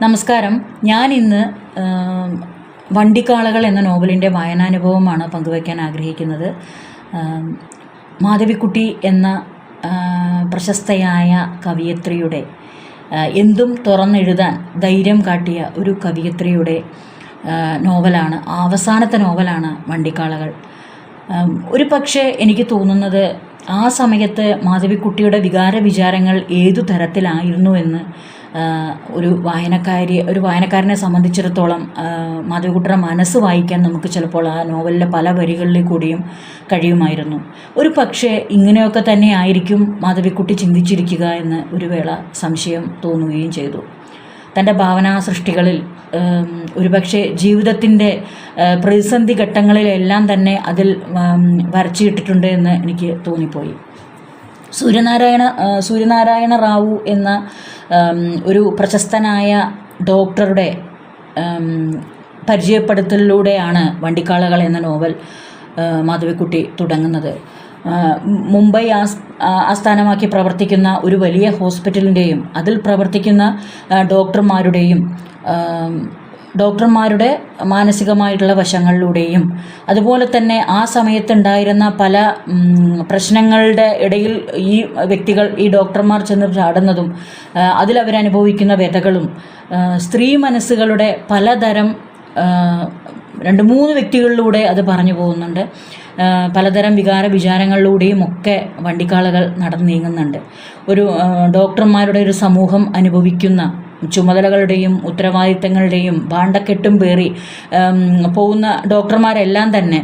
നമസ്കാരം. ഞാൻ ഇന്ന് വണ്ടിക്കാളകൾ എന്ന നോവലിൻ്റെ വായനാനുഭവമാണ് പങ്കുവയ്ക്കാൻ ആഗ്രഹിക്കുന്നത്. മാധവിക്കുട്ടി എന്ന പ്രശസ്തയായ കവയിത്രിയുടെ എന്തും തുറന്നെഴുതാൻ ധൈര്യം കാട്ടിയ ഒരു കവയിത്രിയുടെ നോവലാണ്, അവസാനത്തെ നോവലാണ് വണ്ടിക്കാളകൾ. ഒരു പക്ഷേ എനിക്ക് തോന്നുന്നത് ആ സമയത്ത് മാധവിക്കുട്ടിയുടെ വികാരവിചാരങ്ങൾ ഏതു തരത്തിലായിരുന്നു എന്ന് ഒരു വായനക്കാരനെ സംബന്ധിച്ചിടത്തോളം മാധവിക്കുട്ടിയുടെ മനസ്സ് വായിക്കാൻ നമുക്ക് ചിലപ്പോൾ ആ നോവലിലെ പല വരികളിൽ കൂടിയും കഴിയുമായിരുന്നു. ഒരു പക്ഷേ ഇങ്ങനെയൊക്കെ തന്നെ ആയിരിക്കും മാധവിക്കുട്ടി ചിന്തിച്ചിരിക്കുക എന്ന് ഒരു വേള സംശയം തോന്നുകയും ചെയ്തു. തൻ്റെ ഭാവനാ സൃഷ്ടികളിൽ ഒരുപക്ഷെ ജീവിതത്തിൻ്റെ പ്രതിസന്ധി ഘട്ടങ്ങളിലെല്ലാം തന്നെ അതിൽ വരച്ചിട്ടിട്ടുണ്ട് എന്ന് എനിക്ക് തോന്നിപ്പോയി. സൂര്യനാരായണ റാവു എന്ന ഒരു പ്രശസ്തനായ ഡോക്ടറുടെ പരിചയപ്പെടുത്തലിലൂടെയാണ് വണ്ടിക്കാളകൾ എന്ന നോവൽ മാധവിക്കുട്ടി തുടങ്ങുന്നത്. മുംബൈ ആസ്ഥാനമാക്കി പ്രവർത്തിക്കുന്ന ഒരു വലിയ ഹോസ്പിറ്റലിൻ്റെയും അതിൽ പ്രവർത്തിക്കുന്ന ഡോക്ടർമാരുടെ മാനസികമായിട്ടുള്ള വശങ്ങളിലൂടെയും അതുപോലെ തന്നെ ആ സമയത്തുണ്ടായിരുന്ന പല പ്രശ്നങ്ങളുടെ ഇടയിൽ ഈ ഡോക്ടർമാർ ചെന്ന് ചാടുന്നതും അതിലവരനുഭവിക്കുന്ന വ്യഥകളും സ്ത്രീ മനസ്സുകളുടെ പലതരം 2-3 വ്യക്തികളിലൂടെ അത് പറഞ്ഞു പോകുന്നുണ്ട്. പലതരം വിചാരങ്ങളിലൂടെയും ഒക്കെ വണ്ടിക്കാളകൾ നടന്നു നീങ്ങുന്നുണ്ട്. ഡോക്ടർമാരുടെ ഒരു സമൂഹം അനുഭവിക്കുന്ന ചുമതലകളുടെയും ഉത്തരവാദിത്തങ്ങളുടെയും ഭാണ്ഡക്കെട്ടും പേറി പോകുന്ന ഡോക്ടർമാരെല്ലാം തന്നെ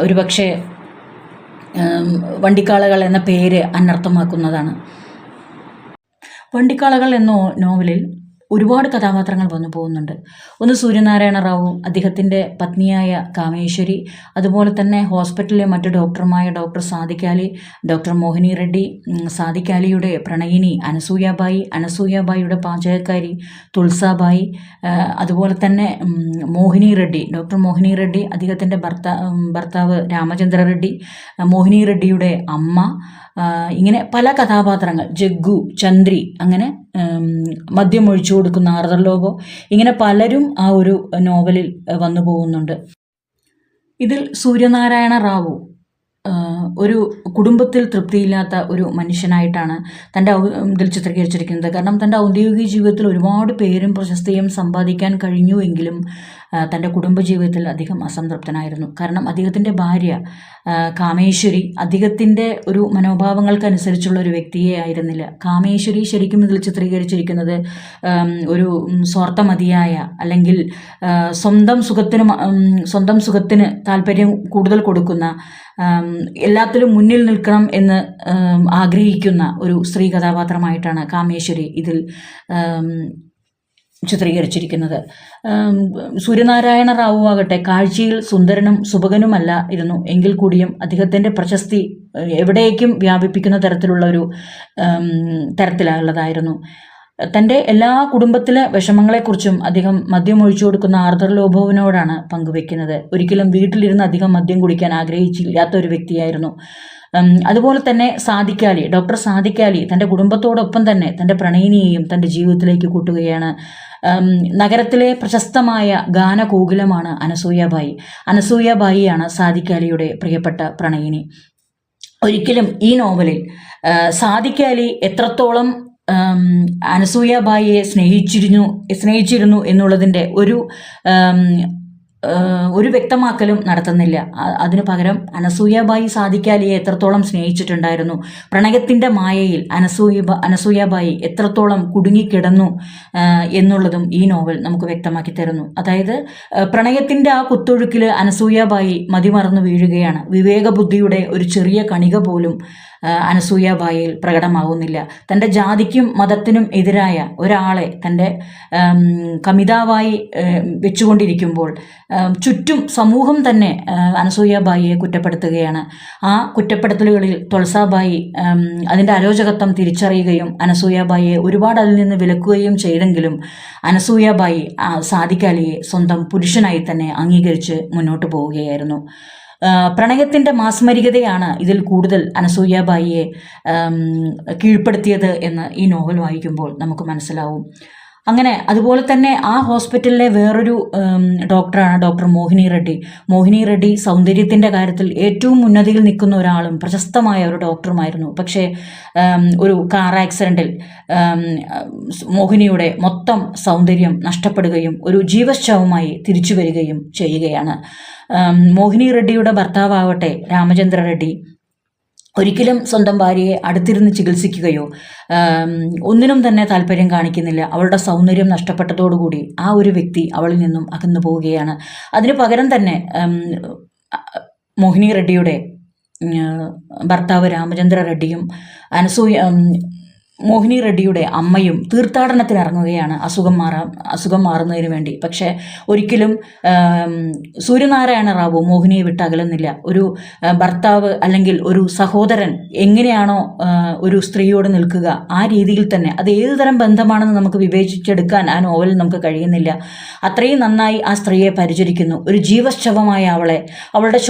ഒരുപക്ഷെ വണ്ടിക്കാളകൾ എന്ന പേര് അനർത്ഥമാക്കുന്നതാണ്. വണ്ടിക്കാളകൾ എന്ന നോവലിൽ ഒരുപാട് കഥാപാത്രങ്ങൾ വന്നു പോകുന്നുണ്ട്. ഒന്ന് സൂര്യനാരായണ റാവു, അദ്ദേഹത്തിൻ്റെ പത്നിയായ കാമേശ്വരി, അതുപോലെ തന്നെ ഹോസ്പിറ്റലിലെ മറ്റ് ഡോക്ടർമാരായ ഡോക്ടർ സാദിഖ് അലി, ഡോക്ടർ മോഹിനി റെഡ്ഡി, സാദിഖ് അലിയുടെ പ്രണയിനി അനസൂയാബായിയുടെ പാചകക്കാരി തുൾസാബായി, അതുപോലെ തന്നെ ഡോക്ടർ മോഹിനി റെഡ്ഡി, അദ്ദേഹത്തിൻ്റെ ഭർത്താവ് രാമചന്ദ്ര റെഡ്ഡി, മോഹിനി റെഡ്ഡിയുടെ അമ്മ, ഇങ്ങനെ പല കഥാപാത്രങ്ങൾ, ജഗ്ഗു, ചന്ദ്രി, അങ്ങനെ മദ്യം ഒഴിച്ചു കൊടുക്കുന്ന ആർദർ ലോബോ, ഇങ്ങനെ പലരും ആ ഒരു നോവലിൽ വന്നു പോകുന്നുണ്ട്. ഇതിൽ സൂര്യനാരായണ റാവു ഒരു കുടുംബത്തിൽ തൃപ്തിയില്ലാത്ത ഒരു മനുഷ്യനായിട്ടാണ് ഇതിൽ ചിത്രീകരിച്ചിരിക്കുന്നത്. കാരണം തൻ്റെ ഔദ്യോഗിക ജീവിതത്തിൽ ഒരുപാട് പേരും പ്രശസ്തിയും സമ്പാദിക്കാൻ കഴിഞ്ഞുവെങ്കിലും തൻ്റെ കുടുംബജീവിതത്തിൽ അദ്ദേഹം അസംതൃപ്തനായിരുന്നു. കാരണം അദ്ദേഹത്തിൻ്റെ ഭാര്യ കാമേശ്വരി അദ്ദേഹത്തിൻ്റെ ഒരു മനോഭാവങ്ങൾക്കനുസരിച്ചുള്ള ഒരു വ്യക്തിയെ ആയിരുന്നില്ല. കാമേശ്വരി ശരിക്കും ഇതിൽ ചിത്രീകരിച്ചിരിക്കുന്നത് ഒരു സ്വാർത്ഥമതിയായ, അല്ലെങ്കിൽ സ്വന്തം സുഖത്തിന് താല്പര്യം കൂടുതൽ കൊടുക്കുന്ന, എല്ലാത്തിലും മുന്നിൽ നിൽക്കണം എന്ന് ആഗ്രഹിക്കുന്ന ഒരു സ്ത്രീ കഥാപാത്രമായിട്ടാണ് കാമേശ്വരി ഇതിൽ ചിത്രീകരിച്ചിരിക്കുന്നത്. സൂര്യനാരായണ റാവു ആകട്ടെ കാഴ്ചയിൽ സുന്ദരനും സുഭകനുമല്ലായിരുന്നു എങ്കിൽ കൂടിയും അദ്ദേഹത്തിൻ്റെ പ്രശസ്തി എവിടേക്കും വ്യാപിപ്പിക്കുന്ന തരത്തിലുള്ളതായിരുന്നു. തൻ്റെ എല്ലാ കുടുംബത്തിലെ വിഷമങ്ങളെക്കുറിച്ചും അദ്ദേഹം മദ്യം ഒഴിച്ചു കൊടുക്കുന്ന ആർദർ ലോബോവിനോടാണ് പങ്കുവെക്കുന്നത്. ഒരിക്കലും വീട്ടിലിരുന്ന് അധികം മദ്യം കുടിക്കാൻ ആഗ്രഹിച്ചില്ലാത്ത ഒരു വ്യക്തിയായിരുന്നു. അതുപോലെ തന്നെ ഡോക്ടർ സാദിഖ് അലി തൻ്റെ കുടുംബത്തോടൊപ്പം തന്നെ തൻ്റെ പ്രണയിനിയെയും തൻ്റെ ജീവിതത്തിലേക്ക് കൂട്ടുകയാണ്. നഗരത്തിലെ പ്രശസ്തമായ ഗാനകോകിലമാണ് അനസൂയാബായിയാണ് സാദിഖ് അലിയുടെ പ്രിയപ്പെട്ട പ്രണയിനി. ഒരിക്കലും ഈ നോവലിൽ സാദിഖ് അലി എത്രത്തോളം അനസൂയാബായിയെ സ്നേഹിച്ചിരുന്നു എന്നുള്ളതിൻ്റെ ഒരു വ്യക്തമാക്കലും നടത്തുന്നില്ല. അതിനു പകരം അനസൂയാബായി സാദിഖ് അലിയെ എത്രത്തോളം സ്നേഹിച്ചിട്ടുണ്ടായിരുന്നു, പ്രണയത്തിൻ്റെ മായയിൽ അനസൂയാബായി എത്രത്തോളം കുടുങ്ങിക്കിടന്നു എന്നുള്ളതും ഈ നോവൽ നമുക്ക് വ്യക്തമാക്കി തരുന്നു. അതായത് പ്രണയത്തിൻ്റെ ആ കുത്തൊഴുക്കിൽ അനസൂയാബായി മതിമറന്നു വീഴുകയാണ്. വിവേകബുദ്ധിയുടെ ഒരു ചെറിയ കണിക പോലും അനസൂയാബായിയിൽ പ്രകടമാവുന്നില്ല. തൻ്റെ ജാതിക്കും മതത്തിനും എതിരായ ഒരാളെ തൻ്റെ കമിതാവായി വെച്ചുകൊണ്ടിരിക്കുമ്പോൾ ചുറ്റും സമൂഹം തന്നെ അനസൂയാബായിയെ കുറ്റപ്പെടുത്തുകയാണ്. ആ കുറ്റപ്പെടുത്തലുകളിൽ തുൾസാബായി അതിൻ്റെ അരോചകത്വം തിരിച്ചറിയുകയും അനസൂയാബായിയെ ഒരുപാട് അതിൽ നിന്ന് വിലക്കുകയും ചെയ്തെങ്കിലും അനസൂയാബായി സാദിഖ് അലിയെ സ്വന്തം പുരുഷനായി തന്നെ അംഗീകരിച്ച് മുന്നോട്ട് പോവുകയായിരുന്നു. പ്രണയത്തിൻ്റെ മാസ്മരികതയാണ് ഇതിൽ കൂടുതൽ അനസൂയാബായിയെ കീഴ്പ്പെടുത്തിയത് എന്ന് ഈ നോവൽ വായിക്കുമ്പോൾ നമുക്ക് മനസ്സിലാവും. അങ്ങനെ അതുപോലെ തന്നെ ആ ഹോസ്പിറ്റലിലെ വേറൊരു ഡോക്ടറാണ് ഡോക്ടർ മോഹിനി റെഡ്ഡി. മോഹിനി റെഡ്ഡി സൗന്ദര്യത്തിൻ്റെ കാര്യത്തിൽ ഏറ്റവും ഉന്നതിയിൽ നിൽക്കുന്ന ഒരാളും പ്രശസ്തമായ ഒരു ഡോക്ടറുമായിരുന്നു. പക്ഷേ ഒരു കാർ ആക്സിഡൻറ്റിൽ മോഹിനിയുടെ മൊത്തം സൗന്ദര്യം നഷ്ടപ്പെടുകയും ഒരു ജീവശവമായി തിരിച്ചു വരികയും ചെയ്യുകയാണ്. മോഹിനി റെഡ്ഡിയുടെ ഭർത്താവട്ടെ രാമചന്ദ്ര റെഡ്ഡി ഒരിക്കലും സ്വന്തം ഭാര്യയെ അടുത്തിരുന്ന് ചികിത്സിക്കുകയോ ഒന്നിനും തന്നെ താല്പര്യം കാണിക്കുന്നില്ല. അവളുടെ സൗന്ദര്യം നഷ്ടപ്പെട്ടതോടുകൂടി ആ ഒരു വ്യക്തി അവളിൽ നിന്നും അകന്നു പോവുകയാണ്. അതിന് പകരം തന്നെ മോഹിനി റെഡ്ഡിയുടെ ഭർത്താവ് രാമചന്ദ്ര റെഡ്ഡിയും മോഹിനി റെഡ്ഡിയുടെ അമ്മയും തീർത്ഥാടനത്തിന് ഇറങ്ങുകയാണ് അസുഖം മാറുന്നതിന് വേണ്ടി. പക്ഷേ ഒരിക്കലും സൂര്യനാരായണ റാവു മോഹിനിയെ വിട്ട് അകലുന്നില്ല. ഒരു ഭർത്താവ് അല്ലെങ്കിൽ ഒരു സഹോദരൻ എങ്ങനെയാണോ ഒരു സ്ത്രീയോട് നിൽക്കുക ആ രീതിയിൽ തന്നെ, അത് ഏതു തരം ബന്ധമാണെന്ന് നമുക്ക് വിവേചിച്ചെടുക്കാൻ ആ നോവലിൽ നമുക്ക് കഴിയുന്നില്ല. അത്രയും നന്നായി ആ സ്ത്രീയെ പരിചരിക്കുന്നു. ഒരു ജീവശവമായ അവളെ അവളുടെ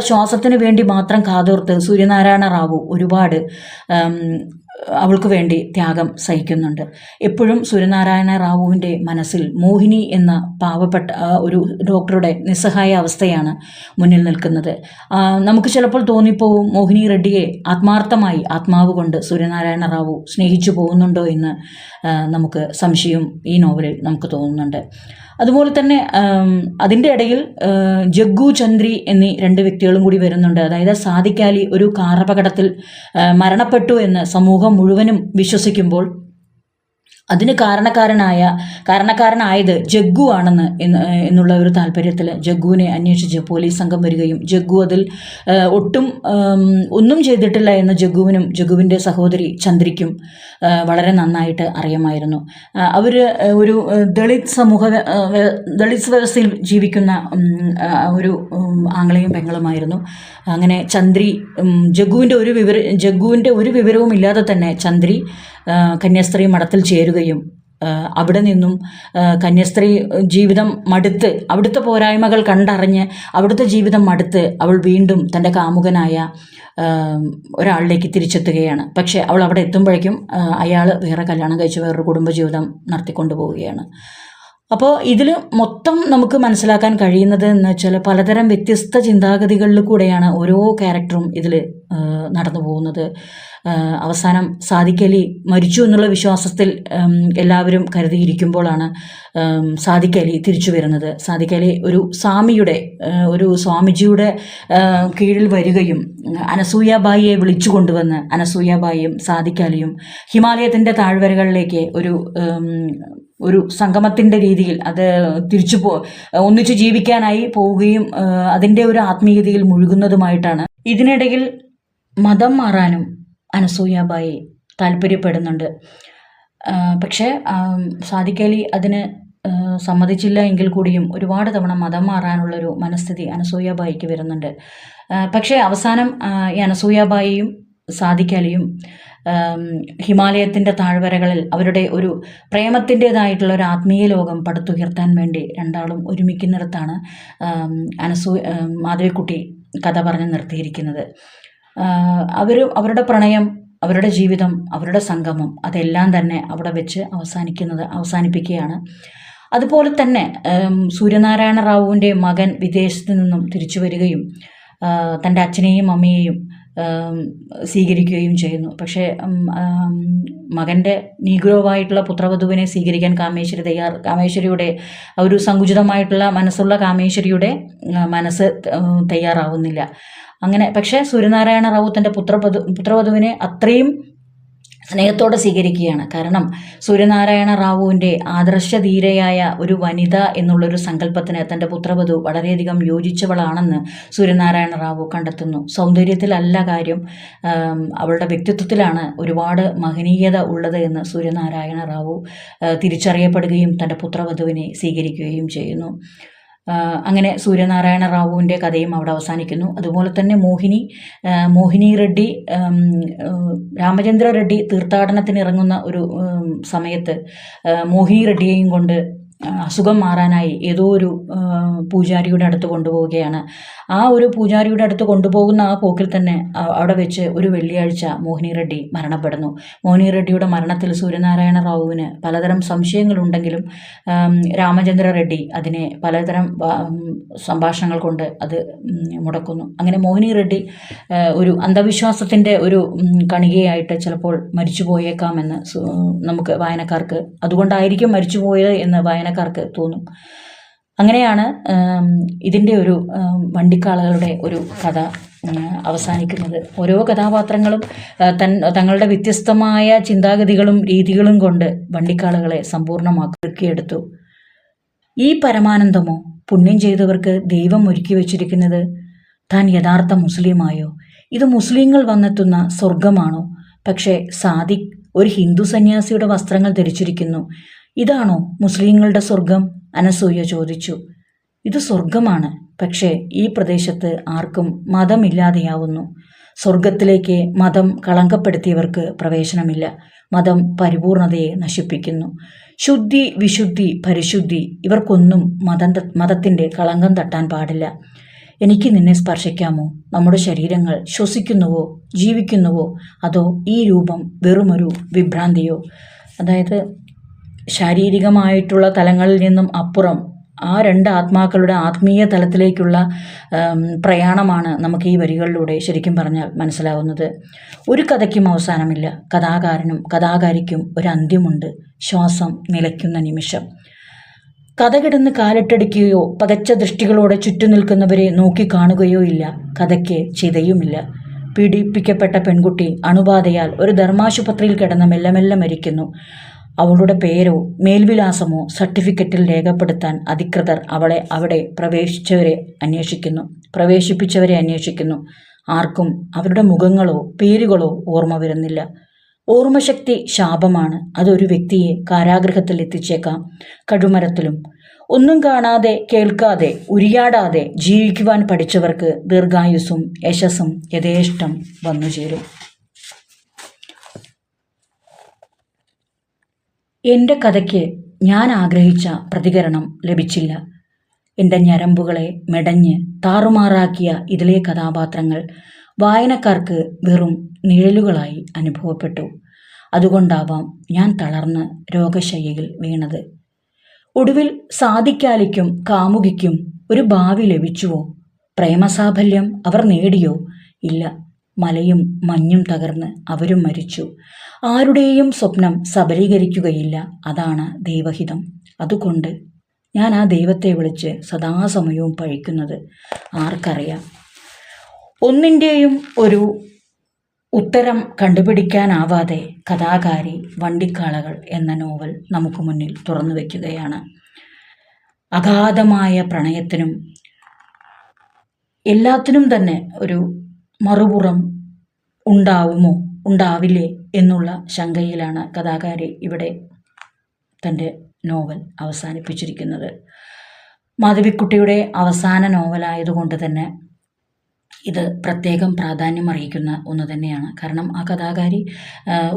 ശ്വാസത്തിന് വേണ്ടി മാത്രം കാതോർത്ത് സൂര്യനാരായണ റാവു ഒരുപാട് അവൾക്ക് വേണ്ടി ത്യാഗം സഹിക്കുന്നുണ്ട്. എപ്പോഴും സൂര്യനാരായണ റാവുവിൻ്റെ മനസ്സിൽ മോഹിനി എന്ന പാവപ്പെട്ട ഒരു ഡോക്ടറുടെ നിസ്സഹായ അവസ്ഥയാണ് മുന്നിൽ നിൽക്കുന്നത്. നമുക്ക് ചിലപ്പോൾ തോന്നിപ്പോവും മോഹിനി റെഡ്ഡിയെ ആത്മാർത്ഥമായി ആത്മാവ് കൊണ്ട് സൂര്യനാരായണ റാവു സ്നേഹിച്ചു പോകുന്നുണ്ടോ എന്ന് നമുക്ക് സംശയം ഈ നോവലിൽ നമുക്ക് തോന്നുന്നുണ്ട്. അതുപോലെ തന്നെ അതിൻ്റെ ഇടയിൽ ജഗ്ഗു ചന്ദ്രി എന്നീ രണ്ട് വ്യക്തികളും കൂടി വരുന്നുണ്ട്. അതായത് സാദിഖ് അലി ഒരു കാറപകടത്തിൽ മരണപ്പെട്ടു എന്ന് സമൂഹം മുഴുവനും വിശ്വസിക്കുമ്പോൾ അതിന് കാരണക്കാരനായത് ജഗ്ഗു ആണെന്ന് എന്നുള്ള ഒരു താല്പര്യത്തിൽ ജഗ്ഗുവിനെ അന്വേഷിച്ച് പോലീസ് സംഘം വരികയും ജഗ്ഗു അതിൽ ഒന്നും ചെയ്തിട്ടില്ല എന്ന് ജഗ്ഗുവിൻ്റെ സഹോദരി ചന്ദ്രിക്കും വളരെ നന്നായിട്ട് അറിയാമായിരുന്നു. അവർ ഒരു ദളിത് വ്യവസ്ഥയിൽ ജീവിക്കുന്ന ഒരു ആങ്ങളെയും പെങ്ങളുമായിരുന്നു. അങ്ങനെ ചന്ദ്രി ജഗ്ഗുവിൻ്റെ ഒരു വിവരവും ഇല്ലാതെ തന്നെ ചന്ദ്രി കന്യാസ്ത്രീ മഠത്തിൽ ചേരുകയും അവിടെ നിന്നും കന്യാസ്ത്രീ ജീവിതം മടുത്ത് അവിടുത്തെ പോരായ്മകൾ കണ്ടറിഞ്ഞ് അവിടുത്തെ ജീവിതം മടുത്ത് അവൾ വീണ്ടും തൻ്റെ കാമുകനായ ഒരാളിലേക്ക് തിരിച്ചെത്തുകയാണ്. പക്ഷേ അവൾ അവിടെ എത്തുമ്പോഴേക്കും അയാൾ വേറെ കല്യാണം കഴിച്ച് വേറൊരു കുടുംബജീവിതം നടത്തിക്കൊണ്ടു പോവുകയാണ്. അപ്പോൾ ഇതിൽ മൊത്തം നമുക്ക് മനസ്സിലാക്കാൻ കഴിയുന്നത് എന്ന് വെച്ചാൽ പലതരം വ്യത്യസ്ത ചിന്താഗതികളിൽ കൂടെയാണ് ഓരോ ക്യാരക്ടറും ഇതിൽ നടന്നു പോകുന്നത്. അവസാനം സാദിഖ് അലി മരിച്ചു എന്നുള്ള വിശ്വാസത്തിൽ എല്ലാവരും കരുതിയിരിക്കുമ്പോഴാണ് സാദിഖ് അലി തിരിച്ചു വരുന്നത്. സാദിഖ് അലി ഒരു സ്വാമിജിയുടെ കീഴിൽ വരികയും അനസൂയാബായിയെ വിളിച്ചു കൊണ്ടുവന്ന് അനസൂയാബായിയും സാദിഖ് അലിയും ഹിമാലയത്തിൻ്റെ താഴ്വരകളിലേക്ക് ഒരു സംഗമത്തിൻ്റെ രീതിയിൽ അത് ഒന്നിച്ചു ജീവിക്കാനായി പോവുകയും അതിൻ്റെ ഒരു ആത്മീയതയിൽ മുഴുകുന്നതുമായിട്ടാണ്. ഇതിനിടയിൽ മതം മാറാനും അനസൂയാബായി താല്പര്യപ്പെടുന്നുണ്ട്. പക്ഷേ സാദിഖ് അലി അതിന് സമ്മതിച്ചില്ല എങ്കിൽ കൂടിയും ഒരുപാട് തവണ മതം മാറാനുള്ളൊരു മനസ്ഥിതി അനസൂയാബായിക്ക് വരുന്നുണ്ട്. പക്ഷേ അവസാനം ഈ അനസൂയാബായിയും സാദിഖ് അലിയും ഹിമാലയത്തിൻ്റെ താഴ്വരകളിൽ അവരുടെ ഒരു പ്രേമത്തിൻ്റെതായിട്ടുള്ള ഒരു ആത്മീയ ലോകം പടുത്തുയർത്താൻ വേണ്ടി രണ്ടാളും ഒരുമിക്കുന്നിടത്താണ് മാധവിക്കുട്ടി കഥ പറഞ്ഞ് നിർത്തിയിരിക്കുന്നത്. അവരുടെ പ്രണയം, അവരുടെ ജീവിതം, അവരുടെ സംഗമം അതെല്ലാം തന്നെ അവിടെ വെച്ച് അവസാനിപ്പിക്കുകയാണ്. അതുപോലെ തന്നെ സൂര്യനാരായണ റാവുവിൻ്റെ മകൻ വിദേശത്ത് നിന്നും തിരിച്ചു വരികയും തൻ്റെ അച്ഛനെയും അമ്മയെയും സ്വീകരിക്കുകയും ചെയ്യുന്നു. പക്ഷേ മകൻ്റെ നീഗ്രോവായിട്ടുള്ള പുത്രവധുവിനെ സ്വീകരിക്കാൻ കാമേശ്വരിയുടെ ഒരു സങ്കുചിതമായിട്ടുള്ള മനസ്സുള്ള കാമേശ്വരിയുടെ മനസ്സ് തയ്യാറാവുന്നില്ല. അങ്ങനെ പക്ഷേ സൂര്യനാരായണ റാവു തൻ്റെ പുത്രവധുവിനെ അത്രയും സ്നേഹത്തോടെ സ്വീകരിക്കുകയാണ്. കാരണം സൂര്യനാരായണ റാവുവിൻ്റെ ആദർശധീരയായ ഒരു വനിത എന്നുള്ളൊരു സങ്കല്പത്തിന് തൻ്റെ പുത്രവധു വളരെയധികം യോജിച്ചവളാണെന്ന് സൂര്യനാരായണ റാവു കണ്ടെത്തുന്നു. സൗന്ദര്യത്തിലല്ല കാര്യം, അവളുടെ വ്യക്തിത്വത്തിലാണ് ഒരുപാട് മഹനീയത ഉള്ളത് എന്ന് സൂര്യനാരായണ റാവു തിരിച്ചറിയപ്പെടുകയും തൻ്റെ പുത്രവധുവിനെ സ്വീകരിക്കുകയും ചെയ്യുന്നു. അങ്ങനെ സൂര്യനാരായണ റാവുവിൻ്റെ കഥയും അവിടെ അവസാനിക്കുന്നു. അതുപോലെ തന്നെ മോഹിനി റെഡ്ഡി രാമചന്ദ്ര റെഡ്ഡി തീർത്ഥാടനത്തിന് ഇറങ്ങുന്ന ഒരു സമയത്ത് മോഹിനി റെഡ്ഡിയെയും കൊണ്ട് അസുഖം മാറാനായി ഏതോ ഒരു പൂജാരിയുടെ അടുത്ത് കൊണ്ടുപോവുകയാണ്. ആ ഒരു പൂജാരിയുടെ അടുത്ത് കൊണ്ടുപോകുന്ന ആ പോക്കിൽ തന്നെ അവിടെ വെച്ച് ഒരു വെള്ളിയാഴ്ച മോഹിനി റെഡ്ഡി മരണപ്പെടുന്നു. മോഹിനി റെഡ്ഡിയുടെ മരണത്തിൽ സൂര്യനാരായണ റാവുവിന് പലതരം സംശയങ്ങളുണ്ടെങ്കിലും രാമചന്ദ്ര റെഡ്ഡി അതിനെ പലതരം സംഭാഷണങ്ങൾ കൊണ്ട് അത് മുടക്കുന്നു. അങ്ങനെ മോഹിനി റെഡ്ഡി ഒരു അന്ധവിശ്വാസത്തിൻ്റെ ഒരു കണികയായിട്ട് ചിലപ്പോൾ മരിച്ചു പോയേക്കാമെന്ന് നമുക്ക് വായനക്കാർക്ക്, അതുകൊണ്ടായിരിക്കും മരിച്ചുപോയത് എന്ന് വായനക്കാർക്ക് തോന്നും. അങ്ങനെയാണ് ഇതിൻ്റെ ഒരു വണ്ടിക്കാളകളുടെ ഒരു കഥ അവസാനിക്കുന്നത്. ഓരോ കഥാപാത്രങ്ങളും തങ്ങളുടെ വ്യത്യസ്തമായ ചിന്താഗതികളും രീതികളും കൊണ്ട് വണ്ടിക്കാളകളെ സമ്പൂർണ്ണമാക്കിയെടുത്തു. ഈ പരമാനന്ദമോ പുണ്യം ചെയ്തവർക്ക് ദൈവം ഒരുക്കി വച്ചിരിക്കുന്നത്? താൻ യഥാർത്ഥ മുസ്ലിമായോ? ഇത് മുസ്ലിങ്ങൾ വന്നെത്തുന്ന സ്വർഗമാണോ? പക്ഷേ സാദിഖ് ഒരു ഹിന്ദു സന്യാസിയുടെ വസ്ത്രങ്ങൾ ധരിച്ചിരിക്കുന്നു. ഇതാണോ മുസ്ലിങ്ങളുടെ സ്വർഗം? അനസൂയ ചോദിച്ചു. ഇത് സ്വർഗമാണ്, പക്ഷേ ഈ പ്രദേശത്ത് ആർക്കും മതമില്ലാതെയാവുന്നു. സ്വർഗത്തിലേക്ക് മതം കളങ്കപ്പെടുത്തിയവർക്ക് പ്രവേശനമില്ല. മതം പരിപൂർണതയെ നശിപ്പിക്കുന്നു. ശുദ്ധി, വിശുദ്ധി, പരിശുദ്ധി ഇവർക്കൊന്നും മതത്തിൻ്റെ കളങ്കം തട്ടാൻ പാടില്ല. എനിക്ക് നിന്നെ സ്പർശിക്കാമോ? നമ്മുടെ ശരീരങ്ങൾ ശ്വസിക്കുന്നുവോ ജീവിക്കുന്നുവോ, അതോ ഈ രൂപം വെറുമൊരു വിഭ്രാന്തിയോ? അതായത് ശാരീരികമായിട്ടുള്ള തലങ്ങളിൽ നിന്നും അപ്പുറം ആ രണ്ട് ആത്മാക്കളുടെ ആത്മീയ തലത്തിലേക്കുള്ള പ്രയാണമാണ് നമുക്ക് ഈ വരികളിലൂടെ ശരിക്കും പറഞ്ഞാൽ മനസ്സിലാവുന്നത്. ഒരു കഥയ്ക്കും അവസാനമില്ല. കഥാകാരനും കഥാകാരിക്കും ഒരു അന്ത്യമുണ്ട്. ശ്വാസം നിലയ്ക്കുന്ന നിമിഷം. കഥ കിടന്ന് കാലിട്ടടിക്കുകയോ പകച്ച ദൃഷ്ടികളോടെ ചുറ്റും നിൽക്കുന്നവരെ നോക്കിക്കാണുകയോ ഇല്ല. കഥയ്ക്ക് ചിതയുമില്ല. പീഡിപ്പിക്കപ്പെട്ട പെൺകുട്ടി അണുബാധയാൽ ഒരു ധർമാശുപത്രിയിൽ കിടന്ന് മെല്ലെ മെല്ലെ മരിക്കുന്നു. അവളുടെ പേരോ മേൽവിലാസമോ സർട്ടിഫിക്കറ്റിൽ രേഖപ്പെടുത്താൻ അധികൃതർ അവളെ അവിടെ പ്രവേശിപ്പിച്ചവരെ അന്വേഷിക്കുന്നു. ആർക്കും അവരുടെ മുഖങ്ങളോ പേരുകളോ ഓർമ്മ വരുന്നില്ല. ഓർമ്മശക്തി ശാപമാണ്. അതൊരു വ്യക്തിയെ കാരാഗൃഹത്തിൽ എത്തിച്ചേക്കാം. കഴുമരത്തിലും ഒന്നും കാണാതെ കേൾക്കാതെ ഉരിയാടാതെ ജീവിക്കുവാൻ പഠിച്ചവർക്ക് ദീർഘായുസ്സും യശസ്സും യഥേഷ്ടം വന്നുചേരും. എൻ്റെ കഥയ്ക്ക് ഞാൻ ആഗ്രഹിച്ച പ്രതികരണം ലഭിച്ചില്ല. എൻ്റെ ഞരമ്പുകളെ മെടഞ്ഞ് താറുമാറാക്കിയ ഇതിലെ കഥാപാത്രങ്ങൾ വായനക്കാർക്ക് വെറും നിഴലുകളായി അനുഭവപ്പെട്ടു. അതുകൊണ്ടാവാം ഞാൻ തളർന്ന് രോഗശയ്യയിൽ വീണത്. ഒടുവിൽ സാദിഖാലിക്കും കാമുകിക്കും ഒരു ഭാവി ലഭിച്ചുവോ? പ്രേമസാഫല്യം അവർ നേടിയോ? ഇല്ല. മലയും മഞ്ഞും തകർന്ന് അവരും മരിച്ചു. ആരുടെയും സ്വപ്നം സബലീകരിക്കുകയില്ല. അതാണ് ദൈവഹിതം. അതുകൊണ്ട് ഞാൻ ആ ദൈവത്തെ വിളിച്ച് സദാസമയവും പഴിക്കുന്നത് ആർക്കറിയാം. ഒന്നിൻ്റെയും ഒരു ഉത്തരം കണ്ടുപിടിക്കാനാവാതെ കഥാകാരി വണ്ടിക്കാളകൾ എന്ന നോവൽ നമുക്ക് മുന്നിൽ തുറന്നു വയ്ക്കുകയാണ്. അഗാധമായ പ്രണയത്തിനും എല്ലാത്തിനും തന്നെ ഒരു മറുപുറം ഉണ്ടാവുമോ ഉണ്ടാവില്ലേ എന്നുള്ള ശങ്കയിലാണ് കഥാകാരി ഇവിടെ തൻ്റെ നോവൽ അവസാനിപ്പിച്ചിരിക്കുന്നത്. മാധവിക്കുട്ടിയുടെ അവസാന നോവലായതുകൊണ്ട് തന്നെ ഇത് പ്രത്യേകം പ്രാധാന്യം അർഹിക്കുന്ന ഒന്ന് തന്നെയാണ്. കാരണം ആ കഥാകാരി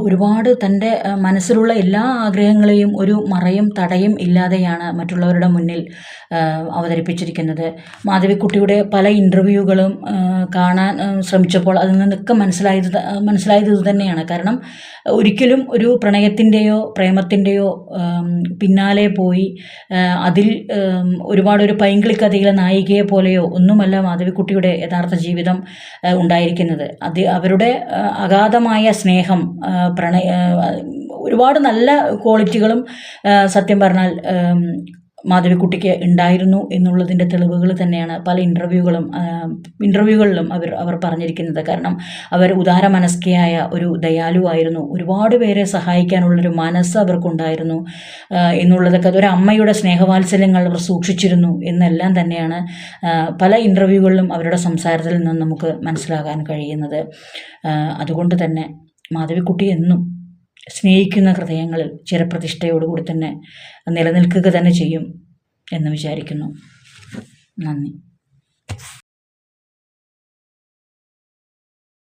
ഒരുപാട് തൻ്റെ മനസ്സിലുള്ള എല്ലാ ആഗ്രഹങ്ങളെയും ഒരു മറയും തടയും ഇല്ലാതെയാണ് മറ്റുള്ളവരുടെ മുന്നിൽ അവതരിപ്പിച്ചിരിക്കുന്നത്. മാധവിക്കുട്ടിയുടെ പല ഇൻ്റർവ്യൂകളും കാണാൻ ശ്രമിച്ചപ്പോൾ അതിൽ നിന്നൊക്കെ മനസ്സിലായത് ഇത് തന്നെയാണ്. കാരണം ഒരിക്കലും ഒരു പ്രണയത്തിൻ്റെയോ പ്രേമത്തിൻ്റെയോ പിന്നാലെ പോയി അതിൽ ഒരു പൈങ്കിളിക്കഥയിലെ നായികയെ പോലെയോ ഒന്നുമല്ല മാധവിക്കുട്ടിയുടെ യഥാർത്ഥ ജീവിതം ഉണ്ടായിരിക്കുന്നത്. അവരുടെ അഗാധമായ സ്നേഹം, ഒരുപാട് നല്ല ക്വാളിറ്റികളും സത്യം പറഞ്ഞാൽ മാധവിക്കുട്ടിക്ക് ഉണ്ടായിരുന്നു എന്നുള്ളതിൻ്റെ തെളിവുകൾ തന്നെയാണ് പല ഇൻ്റർവ്യൂകളിലും അവർ പറഞ്ഞിരിക്കുന്നത്. കാരണം അവർ ഉദാരമനസ്കയായ ഒരു ദയാലുവായിരുന്നു. ഒരുപാട് പേരെ സഹായിക്കാനുള്ളൊരു മനസ്സ് അവർക്കുണ്ടായിരുന്നു എന്നുള്ളതൊക്കെ, അതൊരു അമ്മയുടെ സ്നേഹവാത്സല്യങ്ങൾ അവർ സൂക്ഷിച്ചിരുന്നു എന്നെല്ലാം തന്നെയാണ് പല ഇൻ്റർവ്യൂകളിലും അവരുടെ സംസാരത്തിൽ നിന്ന് നമുക്ക് മനസ്സിലാകാൻ കഴിയുന്നത്. അതുകൊണ്ട് തന്നെ മാധവിക്കുട്ടി എന്നും സ്നേഹിക്കുന്ന ഹൃദയങ്ങളിൽ ചിരപ്രതിഷ്ഠയോടുകൂടി തന്നെ നിലനിൽക്കുക തന്നെ ചെയ്യും എന്ന് വിചാരിക്കുന്നു. നന്ദി.